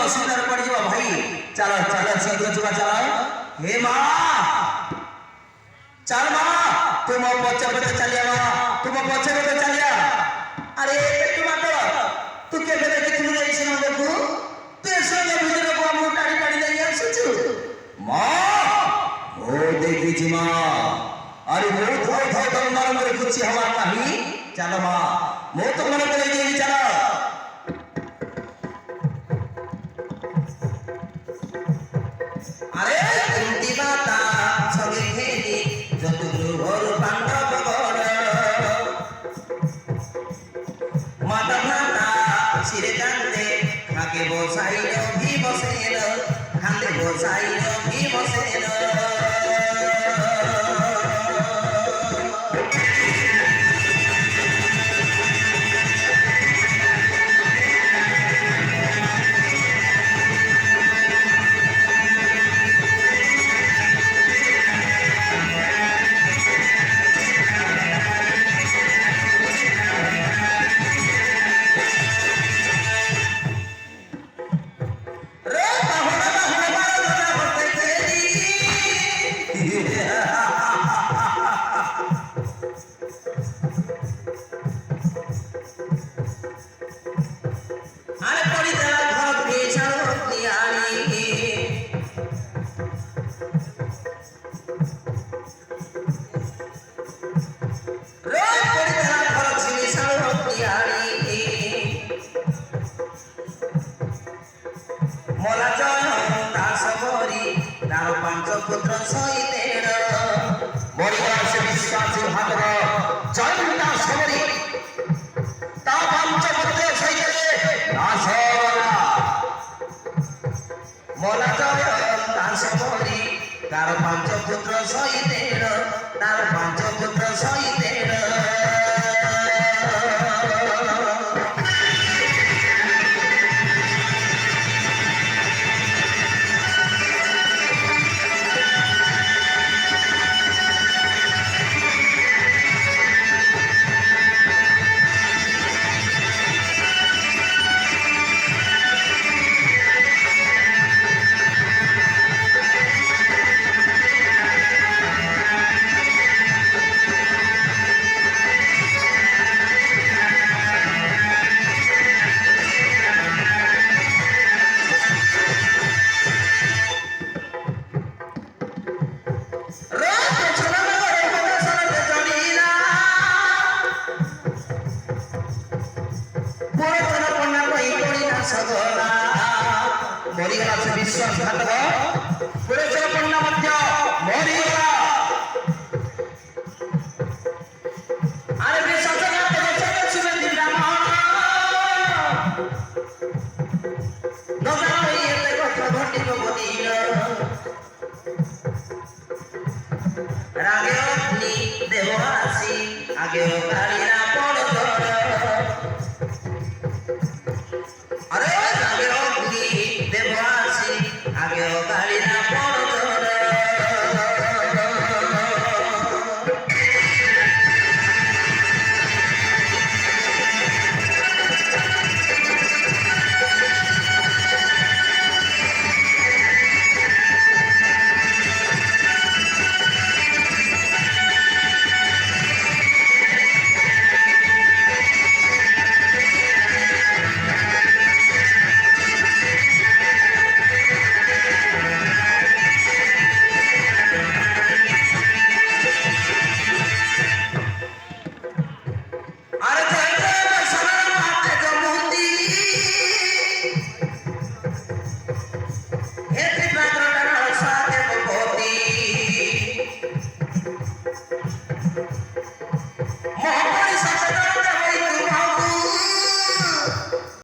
ଅସୁବିଧାରେ ପଡ଼ିଯିବ ଭାଇ। ଚାଲ ଚାଲ ଶୀଘ୍ର ଯିବା ଚାଲ। ହେ ମା ଚାଲ ମା, ତୁମ ପଛେ ପଛେ ଚାଲିଆ ମା, ତୁମ ପଛେ ପଛେ ଚାଲିଆ। ଆରେ ପେଟୁ ମାଟ, ତୁ କେବେ ଦେଖିଥିଲୁ ଯାଇ ସେମାନଙ୍କୁ? ତୁ ଏସବୁ ଭିତରକୁ ଆମକୁ ଟାଣି ଟାଣି ଯାଇ ଆସୁଛୁ। ମା ମୁଁ ଦେଖିଛି ମା। ଆରେ ମୁଁ ଥାଉ ଥାଉ ତମ ମାନଙ୍କର କିଛି ହବାର ନାହିଁ। ଚାଲ ମା, ମୁଁ ତୁମମାନଙ୍କୁ ନେଇଯିବି ଚାଲ। আরে কুন্তি মাতা সঙ্গে ঘেরি যদুগৃহর পাণ্ডব গণ মাতা মাতা শিরে কান্দে খাকে বসাইল ভীমসেন, কান্দে বসাইল ভীমসেন। তার পাঁচ পুত্র সহিতেন বড়িয়া সে বিশ্বাসী হাতর জয়টা সবরি তা পাঁচ পুত্র সহিতে নাশরা মোলা জয় তা সবরি তার পাঁচ পুত্র সহিতেন, তার পাঁচ পুত্র সহিতেন। মরিগলা সে বিশ্বাসঘাতক পুরেশ্বর কন্যা মধ্য মরিগলা। আরে বিশ্বাসঘাতক শুনে দিলাম